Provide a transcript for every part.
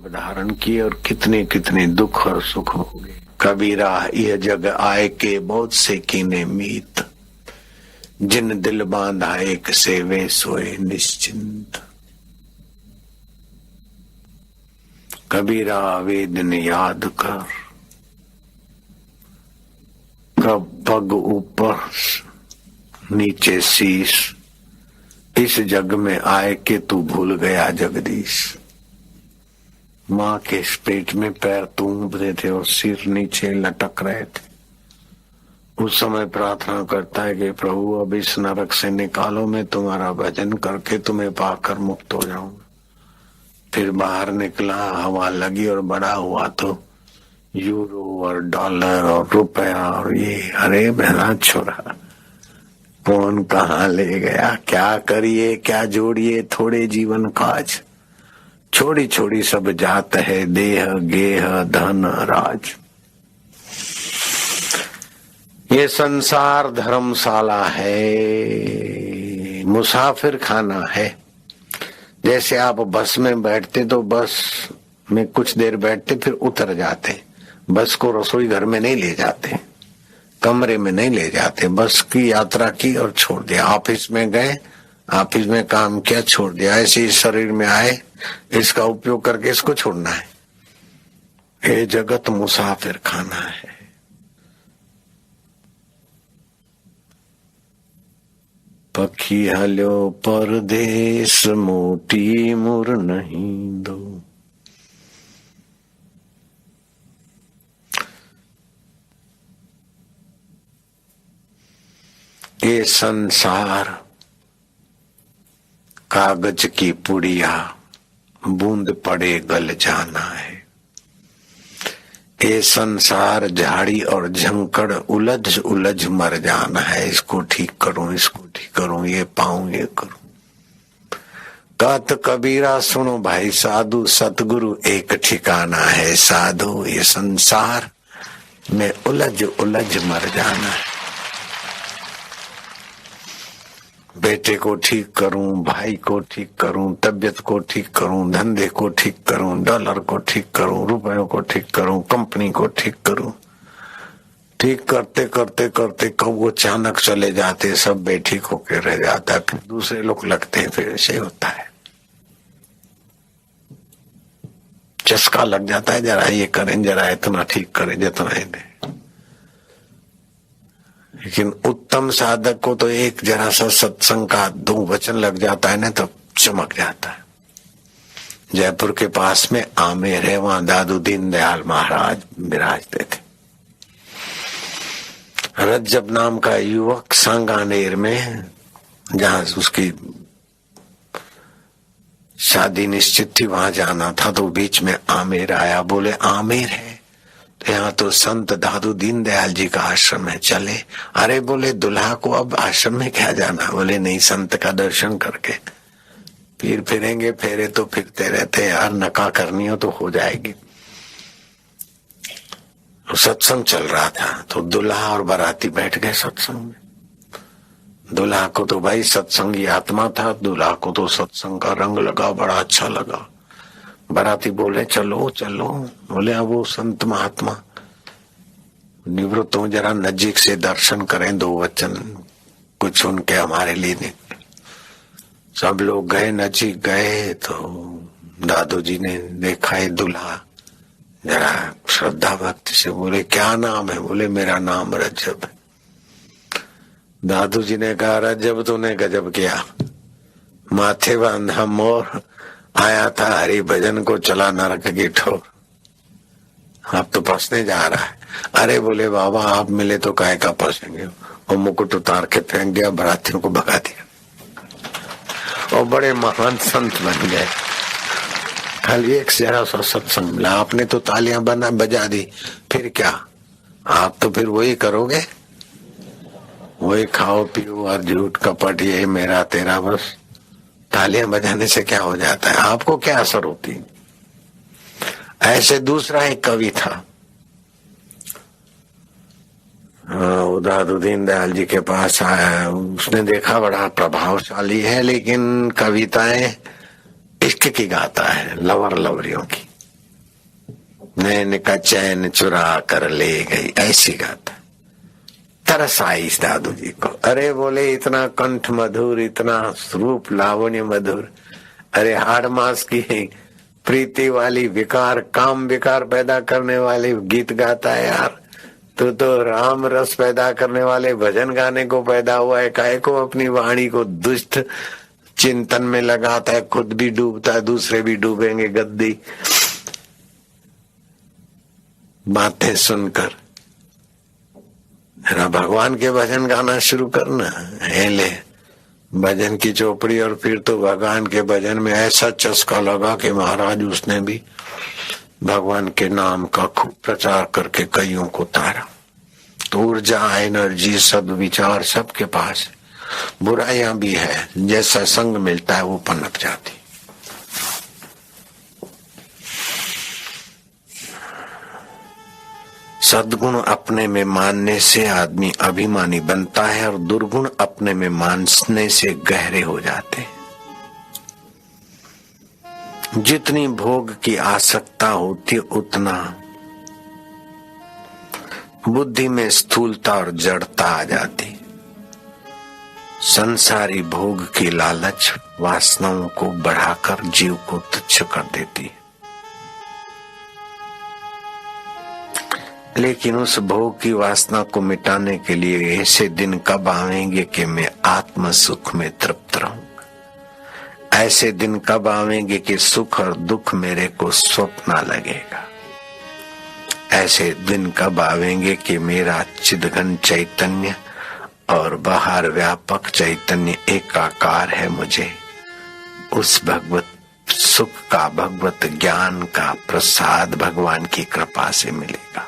धारण किए और कितने कितने दुख और सुख हो गए। कबीरा यह जग आए के बहुत से कीने मीत, जिन दिल बांधा एक से वे सोए निश्चिंत। कबीरा वेदन याद कर, कब पग ऊपर नीचे शीश, इस जग में आए के तू भूल गया जगदीश। माँ के पेट में पैर तूमते थे और सिर नीचे लटक रहे थे। उस समय प्रार्थना करता है कि प्रभु अब इस नरक से निकालो, मैं तुम्हारा भजन करके तुम्हें पाकर मुक्त हो जाऊंगा। फिर बाहर निकला, हवा लगी और बड़ा हुआ तो यूरो और डॉलर और रुपया और ये, अरे मेरा छोरा कौन कहाँ ले गया, क्या करिए क्या जोड़िए थोड़े जीवन काज। छोड़ी छोड़ी सब जात है, देह गेह धन राज। ये संसार धर्मशाला है, मुसाफिर खाना है। जैसे आप बस में बैठते तो बस में कुछ देर बैठते फिर उतर जाते। बस को रसोई घर में नहीं ले जाते, कमरे में नहीं ले जाते। बस की यात्रा की और छोड़ दिया। ऑफिस में गए, ऑफिस में काम किया, छोड़ दिया। ऐसे ही शरीर में आए, इसका उपयोग करके इसको छोड़ना है। ये जगत मुसाफिर खाना है। पखी हल्यो परदेस, मोटी मुर नहीं दो। ये संसार कागज की पुड़िया, बूंद पड़े गल जाना है। ये संसार झाड़ी और झंकड़, उलझ उलझ मर जाना है। इसको ठीक करूं, इसको ठीक करूं, ये पाऊं, ये करूं। कहत कबीरा सुनो भाई साधु, सतगुरु एक ठिकाना है। साधु ये संसार में उलझ उलझ मर जाना है। बेटे को ठीक करूं, भाई को ठीक करूं, तबियत को ठीक करूं, धंधे को ठीक करूं, डॉलर को ठीक करूं, रुपयों को ठीक करूं, कंपनी को ठीक करूं। ठीक करते करते करते कब वो अचानक चले जाते, सब बेठीक होकर रह जाता है। फिर दूसरे लोग लगते हैं, फिर ऐसे होता है। चस्का लग जाता है, जरा ये करें, जरा इतना ठीक करें, जितना ही नहीं। लेकिन उत्तम साधक को तो एक जरा सा सत्संग का दो वचन लग जाता है ना, तो चमक जाता है। जयपुर के पास में आमेर है, वहां दादू दीनदयाल महाराज विराजते थे। रज्जब नाम का युवक सांगानेर में, जहां उसकी शादी निश्चित थी, वहां जाना था, तो बीच में आमेर आया। बोले आमेर है तो यहाँ तो संत दादू दीनदयाल जी का आश्रम है, चले। अरे बोले दुल्हा को अब आश्रम में क्या जाना। बोले नहीं, संत का दर्शन करके फिर फिरेंगे। फेरे तो फिरते रहते यार, नका करनी हो तो हो जाएगी। सत्संग चल रहा था तो दुल्हा और बाराती बैठ गए सत्संग में। दुल्हा को तो भाई सत्संग की आत्मा था, दुल्हा को तो सत्संग का रंग लगा, बड़ा अच्छा लगा। बाराती बोले चलो चलो। बोले अब वो संत महात्मा निवृत्त हो, जरा नजीक से दर्शन करें, दो वचन कुछ उनके हमारे लिए नहीं। सब लोग गए, नजीक गए तो दादू जी ने देखा है दूल्हा, जरा श्रद्धा भक्ति से बोले क्या नाम है। बोले मेरा नाम रज्जब है। दादू जी ने कहा रज्जब तूने गजब किया, माथे बांधा मोर, आया था हरि भजन को, चला नरक की ठोर। अब तो फंसने जा रहा है। अरे बोले बाबा आप मिले तो काहे का फंसेंगे। और मुकुट उतार के फेंक दिया, बरातियों को भगा दिया और बड़े महान संत बन गए। खाली एक जरा सा सत्संग मिला, आपने तो तालियां बजा दी, फिर क्या आप तो फिर वही करोगे, वही खाओ पियो और झूठ कपट, ये मेरा तेरा, बस तालियां बजाने से क्या हो जाता है, आपको क्या असर होती। ऐसे दूसरा एक कवि था, दादू दीनदयाल जी के पास आया। उसने देखा बड़ा प्रभावशाली है, लेकिन कविताएं इश्क की गाता है, लवर लवरियों की। नैन का चैन चुरा कर ले गई, ऐसी गाता। तरस आई इस दादू जी को। अरे बोले इतना कंठ मधुर, इतना रूप लावण्य मधुर, अरे हाड़ मास की प्रीति वाली विकार, काम विकार पैदा करने वाली गीत गाता है यार। तू तो राम रस पैदा करने वाले भजन गाने को पैदा हुआ है, काहे को अपनी वाणी को दुष्ट चिंतन में लगाता है, खुद भी डूबता है, दूसरे भी डूबेंगे गद्दी बातें सुनकर। भगवान के भजन गाना शुरू करना है, ले भजन की चौपड़ी। और फिर तो भगवान के भजन में ऐसा चस्का लगा कि महाराज उसने भी भगवान के नाम का खूब प्रचार करके कईयों को तारा। तो ऊर्जा, एनर्जी, सद्विचार सबके पास है, बुराइयां भी है, जैसा संग मिलता है वो पनप जाती। सद्गुण अपने में मानने से आदमी अभिमानी बनता है और दुर्गुण अपने में मानने से गहरे हो जाते हैं। जितनी भोग की आसक्ता होती उतना बुद्धि में स्थूलता और जड़ता आ जाती। संसारी भोग की लालच वासनाओं को बढ़ाकर जीव को तुच्छ कर देती है। लेकिन उस भोग की वासना को मिटाने के लिए ऐसे दिन कब आवेंगे कि मैं आत्म सुख में तृप्त रहूंगा। ऐसे दिन कब आवेंगे कि सुख और दुख मेरे को स्वप्न लगेगा। ऐसे दिन कब आवेंगे कि मेरा चिदघन चैतन्य और बाहर व्यापक चैतन्य एकाकार है। मुझे उस भगवत सुख का, भगवत ज्ञान का प्रसाद भगवान की कृपा से मिलेगा।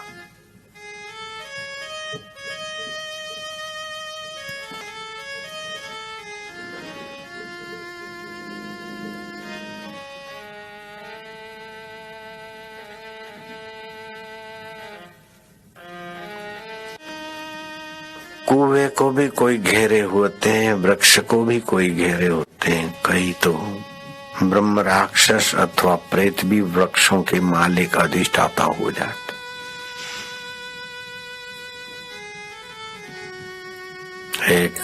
कुएं को भी कोई घेरे होते हैं, वृक्ष को भी कोई घेरे होते हैं। कई तो ब्रह्म राक्षस अथवा प्रेत भी वृक्षों के मालिक अधिष्ठाता हो जाते। एक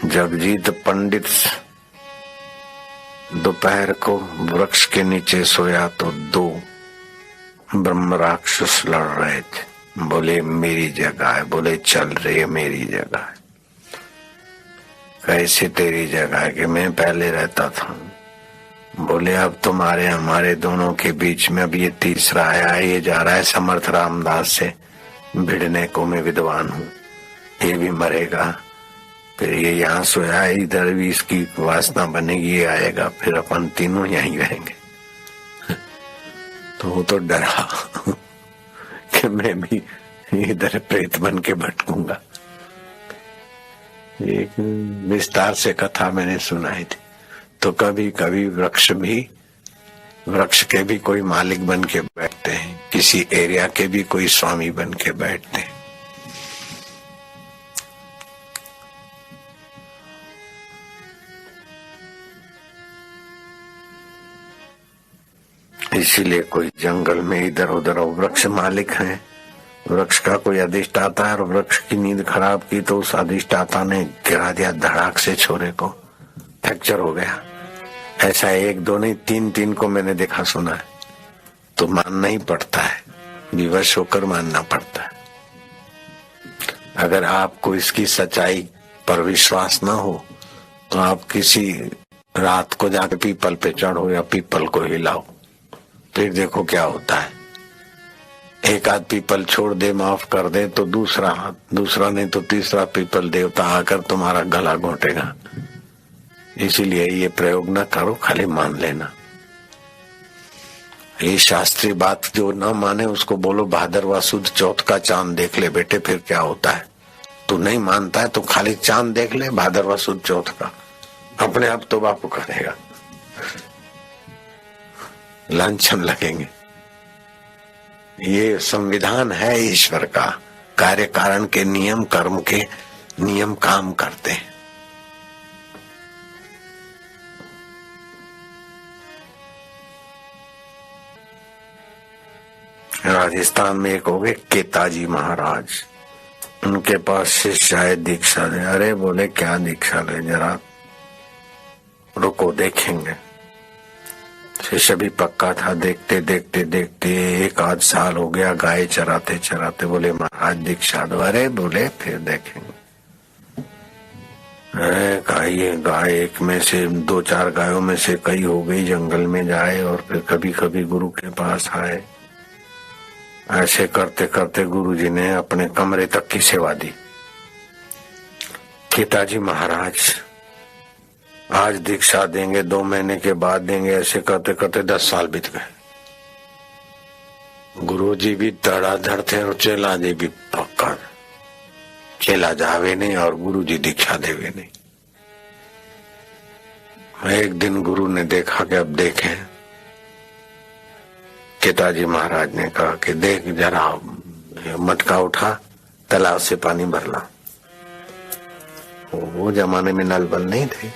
जगजीत पंडित दोपहर को वृक्ष के नीचे सोया तो दो ब्रह्म राक्षस लड़ रहे थे। बोले मेरी जगह है, बोले चल रही मेरी जगह है। कैसे तेरी जगह है? कि मैं पहले रहता था। बोले अब तुम्हारे हमारे दोनों के बीच में अब ये तीसरा आया, ये जा रहा है समर्थ रामदास से भिड़ने को। मैं विद्वान हूँ, ये भी मरेगा, फिर ये यहाँ सोया है, इधर भी इसकी वासना बनेगी, ये आएगा, फिर अपन तीनों यहीं रहेंगे। तो वो तो डरा कि मैं भी इधर प्रेत बन के भटकूंगा। एक विस्तार से कथा मैंने सुनाई थी। तो कभी कभी वृक्ष के भी कोई मालिक बन के बैठते हैं, किसी एरिया के भी कोई स्वामी बन के बैठते हैं। इसीलिए कोई जंगल में इधर उधर वृक्ष मालिक है, वृक्ष का कोई अधिष्ठाता है और वृक्ष की नींद खराब की तो उस अधिष्ठाता ने गिरा दिया धड़ाक से, छोरे को फ्रैक्चर हो गया। ऐसा एक दो नहीं, तीन तीन को मैंने देखा सुना है। तो मानना ही पड़ता है, विवश होकर मानना पड़ता है। अगर आपको इसकी सच्चाई पर विश्वास ना हो तो आप किसी रात को जाकर पीपल पे चढ़ो या पीपल को हिलाओ, फिर देखो क्या होता है। एक आध पीपल छोड़ दे, माफ कर दे, तो दूसरा नहीं तो तीसरा पीपल देवता आकर तुम्हारा गला घोंटेगा। इसीलिए ये प्रयोग न करो, खाली मान लेना। ये शास्त्रीय बात जो न माने उसको बोलो भादरवा सुद चौथ का चांद देख ले बेटे, फिर क्या होता है। तू नहीं मानता है तो खाली चांद देख ले भादरवा सुद चौथ का, अपने आप तो बापू करेगा, लांछन लगेंगे। ये संविधान है ईश्वर का, कार्य कारण के नियम, कर्म के नियम काम करते हैं। राजस्थान में एक हो गए केताजी महाराज, उनके पास शिष्य आए दीक्षा ले। अरे बोले क्या दीक्षा ले, जरा रुको देखेंगे। शिष्य भी पक्का था। देखते देखते देखते एक आध साल हो गया, गाय चराते चराते बोले महाराज दीक्षा दो। अरे बोले फिर देखेंगे। अरे गाय एक में से दो चार गायों में से कई हो गई, जंगल में जाए और फिर कभी कभी गुरु के पास आए। ऐसे करते करते गुरुजी ने अपने कमरे तक की सेवा दी। केताजी महाराज आज दीक्षा देंगे, 2 महीने के बाद देंगे, ऐसे करते करते 10 साल बीत गए। गुरुजी भी धड़ाधड़ थे और चेला जी भी पक्का। चेला जावे नहीं और गुरुजी दीक्षा देवे नहीं। एक दिन गुरु ने देखा कि अब देखें। केताजी महाराज ने कहा कि देख जरा मटका उठा, तालाब से पानी भर ला। वो जमाने में नल बल नहीं थे,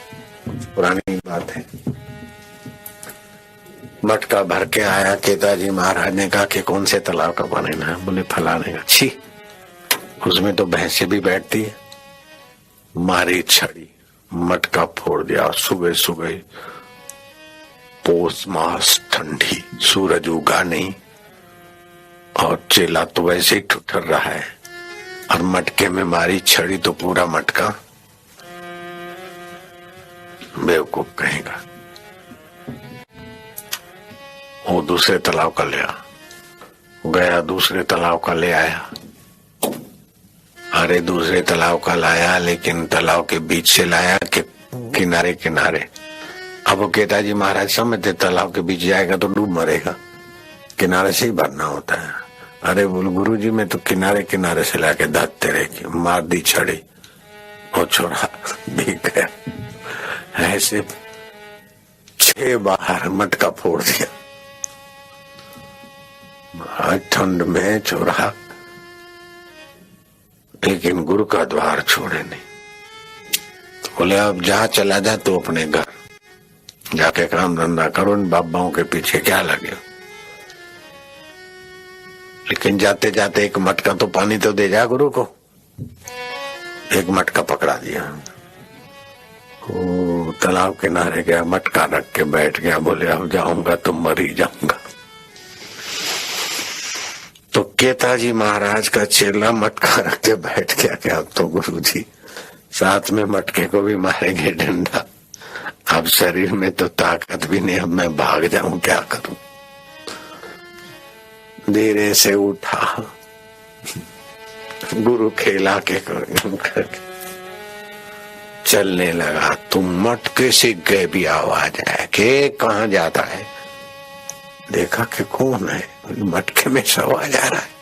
पुरानी बात है। मटका भर के आया। केताजी महाराज ने कहा कि कौन से तालाब का पानी ना है? बोले फलाने का। छी, उसमें तो भैंसे भी बैठती है। मारी छड़ी, मटका फोड़ दिया। सुबह सुबह पोस मास ठंडी, सूरज उगा नहीं और चेला तो वैसे ही ठुठर रहा है और मटके में मारी छड़ी तो पूरा मटका। बेवकूफ कहेगा। वो दूसरे तालाब का ले गया, दूसरे तालाब का ले आया। अरे दूसरे तालाब का लाया, लेकिन तालाब के बीच से लाया कि किनारे किनारे। अब वो केताजी महाराज समझते तालाब के बीच जाएगा तो डूब मरेगा, किनारे से ही भरना होता है। अरे बोल गुरुजी मैं तो किनारे किनारे से लाके धत्ते रहे, मार दी छड़ी, वो छोड़ा भीग गया। ऐसे 6 बार मटका फोड़ दिया। ठंड में छोड़ा, लेकिन गुरु का द्वार छोड़े नहीं। तो बोले अब जहां चला जा तो अपने घर जाके काम धंधा करो, इन बाबाओं के पीछे क्या लगे। लेकिन जाते जाते एक मटका तो पानी तो दे जा गुरु को। एक मटका पकड़ा दिया, तालाब किनारे गया, मटका रख के बैठ गया। बोले अब जाऊंगा तो मर ही जाऊंगा। तो केताजी महाराज का चेला मटका रख के बैठ गया कि अब तो गुरुजी साथ में मटके को भी मारेंगे डंडा। अब शरीर में तो ताकत भी नहीं, अब मैं भाग जाऊं क्या करूं। धीरे से उठा, गुरु खेला के करके चलने लगा। तुम मटके से गए भी आवाज है कि कहाँ जाता है। देखा कि कौन है, मटके में से आवाज आ रहा है।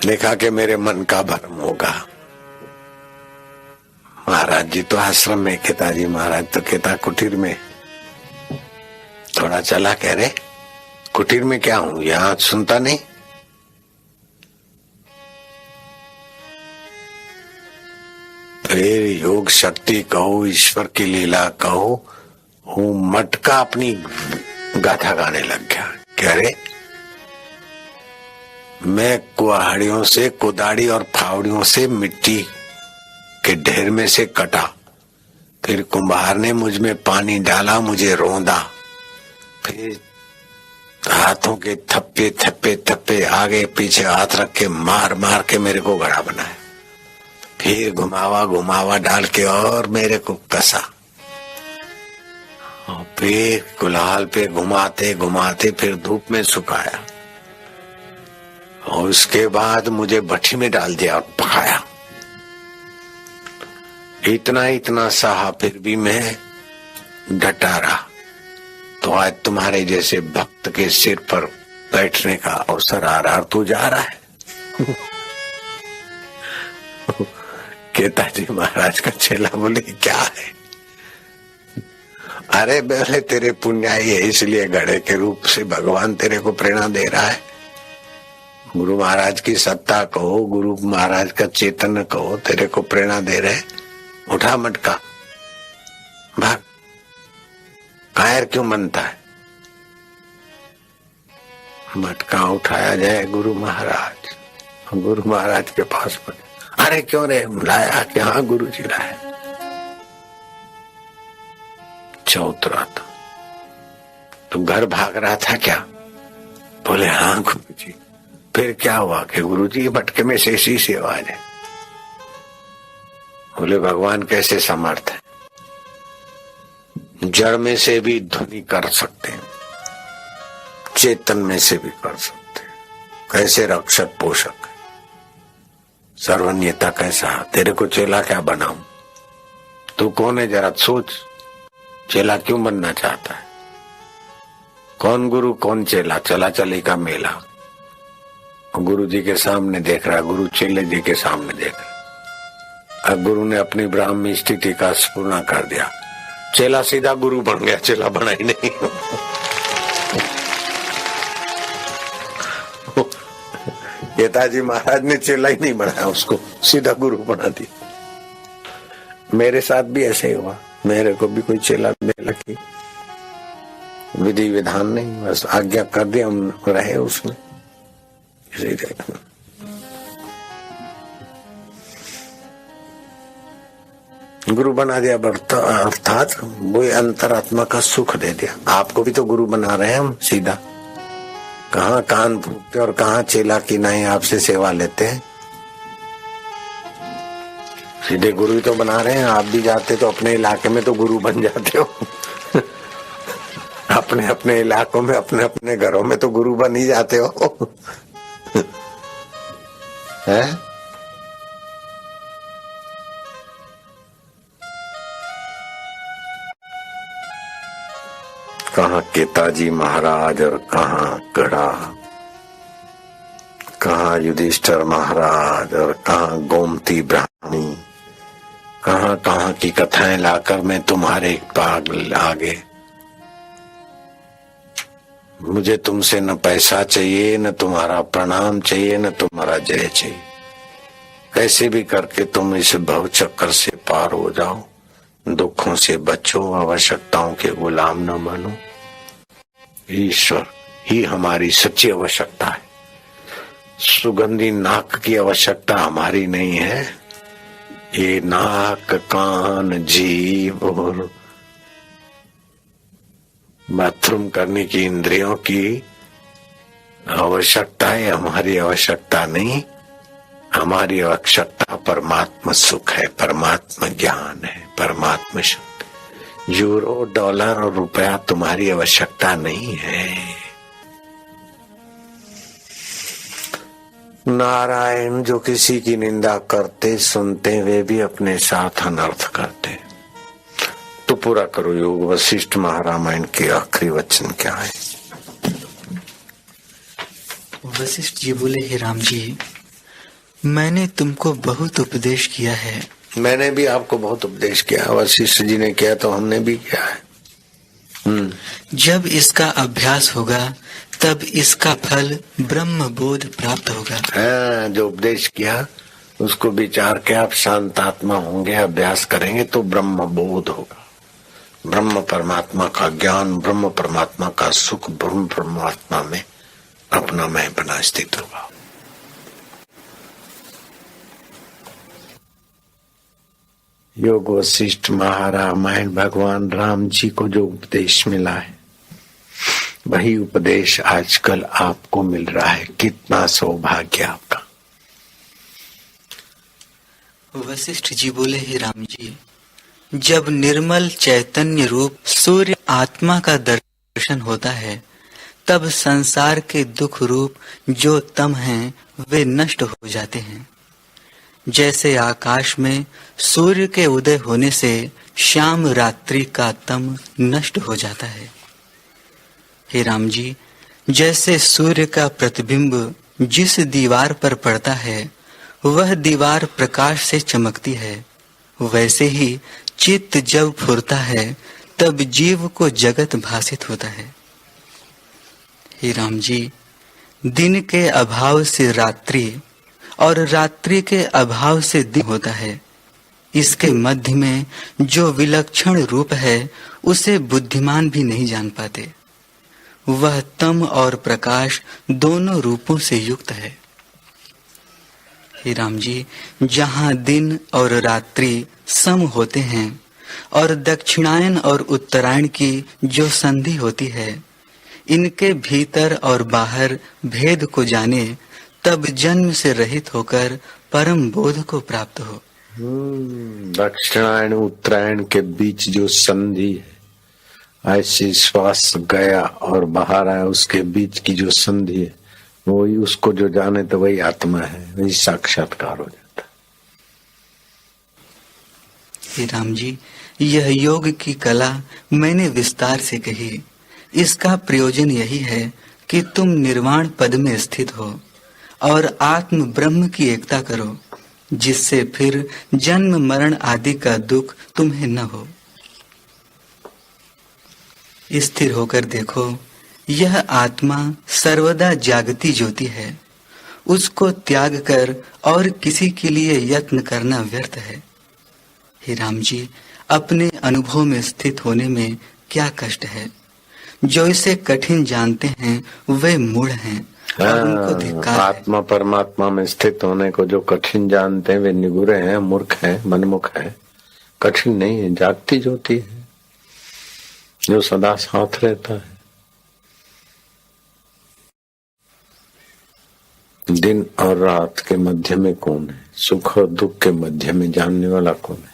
देखा कि मेरे मन का भ्रम होगा। महाराज जी तो आश्रम में, केताजी महाराज तो केता कुटीर में। थोड़ा चला, कह रहे कुटीर में क्या हूं, यहां सुनता नहीं। फिर योग शक्ति कहो, ईश्वर की लीला कहो, वो मटका अपनी गाथा गाने लग गया। कह रहे मैं कुहाड़ियों से, कुदाड़ी और फावड़ियों से मिट्टी के ढेर में से कटा। फिर कुम्हार ने मुझ में पानी डाला, मुझे रौंदा। फिर हाथों के थप्पे थप्पे थप्पे आगे पीछे हाथ रख के मार मार के मेरे को घड़ा बनाया। फिर घुमावा घुमावा डाल के और मेरे को कसा। और फिर कुल्हाल पे घुमाते घुमाते फिर धूप में सुखाया और उसके बाद मुझे भट्टी में डाल दिया और पकाया। इतना इतना सहा, फिर भी मैं डटा रहा। तो आज तुम्हारे जैसे भक्त के सिर पर बैठने का अवसर आ रहा और तू जा रहा है। केताजी महाराज का चेला बोले क्या है। अरे बोले तेरे पुण्याई है, इसलिए घड़े के रूप से भगवान तेरे को प्रेरणा दे रहा है। गुरु महाराज की सत्ता कहो, गुरु महाराज का चेतन कहो, तेरे को प्रेरणा दे रहे। उठा मटका, भाग। कहा टायर क्यों बनता है? मटका उठाया जाए गुरु महाराज, गुरु महाराज के पास पड़े, अरे क्यों रे लाया? कि हाँ गुरु जी लाया। चौतरा था तो घर भाग रहा था क्या? बोले हाँ गुरु जी। फिर क्या हुआ? कि गुरु जी मटके में से ऐसी आवाज है। बोले भगवान कैसे समर्थ है, जड़ में से भी ध्वनि कर सकते हैं, चेतन में से भी कर सकते हैं। कैसे रक्षक पोषक, सर्वज्ञता कैसा। तेरे को चेला क्या बनाऊं? तू कौन है जरा सोच। चेला क्यों बनना चाहता है? कौन गुरु कौन चेला? चला चली का मेला। गुरु जी के सामने देख रहा, गुरु चेले जी के सामने देख रहा। अब गुरु ने अपनी ब्राह्मी स्थिति का पूर्ण कर दिया, चेला सीधा गुरु बन गया, चेला बना ही नहीं। गेताजी महाराज ने चेला ही नहीं बनाया, उसको सीधा गुरु बना दिया। मेरे साथ भी ऐसे ही हुआ, मेरे को भी कोई चेला देने लगी, विधि विधान नहीं, बस आज्ञा कर दिया, हम रहे उसमें। गुरु बना दिया, अर्थात वो अंतरात्मा का सुख दे दिया। आपको भी तो गुरु बना रहे हैं हम सीधा। कहाँ कान फूकते और कहाँ चेला की नहीं आपसे सेवा लेते हैं। सीधे गुरु ही तो बना रहे हैं। आप भी जाते तो अपने इलाके में तो गुरु बन जाते हो। अपने अपने इलाकों में, अपने अपने घरों में तो गुरु बन ही जाते हो। है? कहाँ केताजी महाराज और कहाँ गड़ा, कहाँ युधिष्ठिर महाराज और कहाँ गोमती ब्राह्मणी, कहाँ कहाँ की कथाएं लाकर मैं तुम्हारे पाग आगे। मुझे तुमसे न पैसा चाहिए, न तुम्हारा प्रणाम चाहिए, न तुम्हारा जय चाहिए। कैसे भी करके तुम इस भव चक्कर से पार हो जाओ, दुखों से बचो, आवश्यकताओं के गुलाम न बनो। ईश्वर ही हमारी सच्ची आवश्यकता है। सुगंधी नाक की आवश्यकता हमारी नहीं है। ये नाक, कान, जीभ और बाथरूम करने की इंद्रियों की आवश्यकता है, हमारी आवश्यकता नहीं। हमारी आवश्यकता परमात्मा सुख है, परमात्मा ज्ञान है, परमात्मा शक्ति। यूरो, डॉलर और रुपया तुम्हारी आवश्यकता नहीं है। नारायण जो किसी की निंदा करते सुनते, वे भी अपने साथ अनर्थ करते। तो पूरा करो योग वशिष्ठ महारामायण के आखिरी वचन क्या है? वशिष्ठ जी बोले, हे राम जी, मैंने तुमको बहुत उपदेश किया है। मैंने भी आपको बहुत उपदेश किया, वशिष्ठ जी ने किया तो हमने भी किया है। जब इसका अभ्यास होगा तब इसका फल ब्रह्म बोध प्राप्त होगा। हाँ, जो उपदेश किया उसको विचार के आप शांत आत्मा होंगे, अभ्यास करेंगे तो ब्रह्म बोध होगा। ब्रह्म परमात्मा का ज्ञान, ब्रह्म परमात्मा का सुख, ब्रह्म परमात्मा में अपना मैं बना स्थित होगा। योग वशिष्ठ महारामायण भगवान राम जी को जो उपदेश मिला है, वही उपदेश आजकल आपको मिल रहा है। कितना सौभाग्य आपका। वशिष्ठ जी बोले, हे राम जी, जब निर्मल चैतन्य रूप सूर्य आत्मा का दर्शन होता है, तब संसार के दुख रूप जो तम हैं वे नष्ट हो जाते हैं। जैसे आकाश में सूर्य के उदय होने से शाम रात्रि का तम नष्ट हो जाता है। हे राम जी, जैसे सूर्य का प्रतिबिंब जिस दीवार पर पड़ता है वह दीवार प्रकाश से चमकती है, वैसे ही चित्त जब फुरता है तब जीव को जगत भासित होता है। हे राम जी, दिन के अभाव से रात्रि और रात्रि के अभाव से दिन होता है। इसके मध्य में जो विलक्षण रूप है उसे बुद्धिमान भी नहीं जान पाते। वह तम और प्रकाश दोनों रूपों से युक्त है। हे राम जी, जहाँ दिन और रात्रि सम होते हैं और दक्षिणायन और उत्तरायण की जो संधि होती है, इनके भीतर और बाहर भेद को जाने, तब जन्म से रहित होकर परम बोध को प्राप्त हो। दक्षिणायन उत्तरायण के बीच जो संधि है, ऐसे श्वास गया और बाहर आया, उसके बीच की जो संधि है, वही उसको जो जाने तो वही आत्मा है, वही साक्षात्कार हो जाता है। हे राम जी, यह योग की कला मैंने विस्तार से कही। इसका प्रयोजन यही है कि तुम निर्वाण पद में स्थित हो और आत्म ब्रह्म की एकता करो, जिससे फिर जन्म मरण आदि का दुख तुम्हें न हो। स्थिर होकर देखो, यह आत्मा सर्वदा जागती ज्योति है। उसको त्याग कर और किसी के लिए यत्न करना व्यर्थ है। हे राम जी, अपने अनुभव में स्थित होने में क्या कष्ट है। जो इसे कठिन जानते हैं वे मूढ़ हैं और उनको धिक्कार है। आत्मा परमात्मा में स्थित होने को जो कठिन जानते हैं वे निगुरे हैं, मूर्ख हैं, मनमुख हैं। कठिन नहीं है, जागती ज्योति है जो सदा साथ रहता है। दिन और रात के मध्य में कौन है? सुख और दुख के मध्य में जानने वाला कौन है?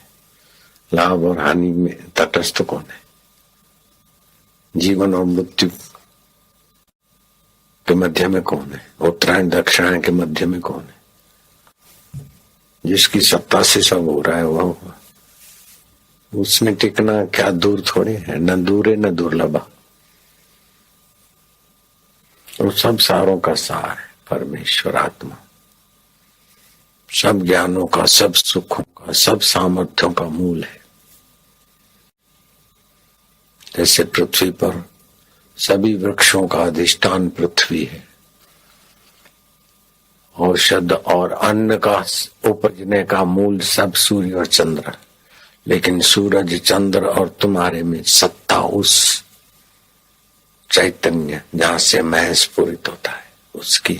लाभ और हानि में तटस्थ कौन है? जीवन और मृत्यु के मध्य में कौन है? उत्तरायण दक्षिणायन के मध्य में कौन है? जिसकी सत्ता से सब हो रहा है वह उसमें टिकना क्या दूर थोड़े है, न दूरे न दुर्लभा। और सब सारों का सार है परमेश्वर आत्मा। सब ज्ञानों का, सब सुखों का, सब सामर्थ्यों का मूल है। जैसे पृथ्वी पर सभी वृक्षों का अधिष्ठान पृथ्वी है, औषध और अन्न का उपजने का मूल सब सूर्य और चंद्र, लेकिन सूरज चंद्र और तुम्हारे में सत्ता उस चैतन्य जहां से मैं स्फुरित होता है, उसकी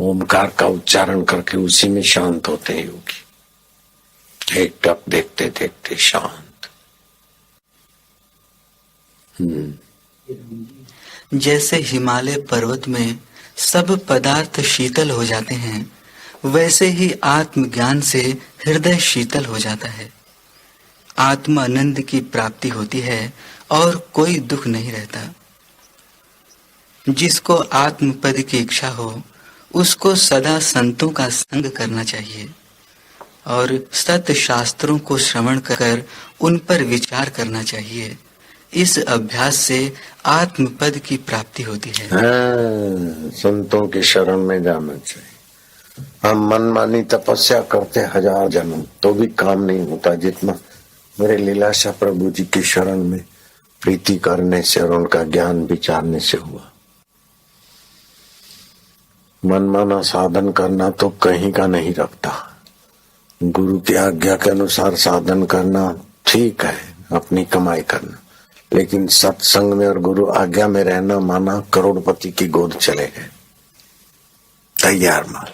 ओमकार का उच्चारण करके उसी में शांत होते हैं योगी। एक टक देखते देखते शांत। जैसे हिमालय पर्वत में सब पदार्थ शीतल हो जाते हैं, वैसे ही आत्मज्ञान से हृदय शीतल हो जाता है। आत्मानंद की प्राप्ति होती है और कोई दुख नहीं रहता। जिसको आत्मपद की इच्छा हो उसको सदा संतों का संग करना चाहिए और सत शास्त्रों को श्रवण कर उन पर विचार करना चाहिए। इस अभ्यास से आत्मपद की प्राप्ति होती है। संतों की शरण में जाना चाहिए। हम मनमानी तपस्या करते 1000 जन्म तो भी काम नहीं होता, जितना मेरे लीलाशाह प्रभु जी की शरण में प्रीति करने से और उनका ज्ञान विचारने से हुआ। मनमाना साधन करना तो कहीं का नहीं रखता। गुरु की आज्ञा के अनुसार साधन करना ठीक है, अपनी कमाई करना, लेकिन सत्संग में और गुरु आज्ञा में रहना माना करोड़पति की गोद चले गए। तैयार माल।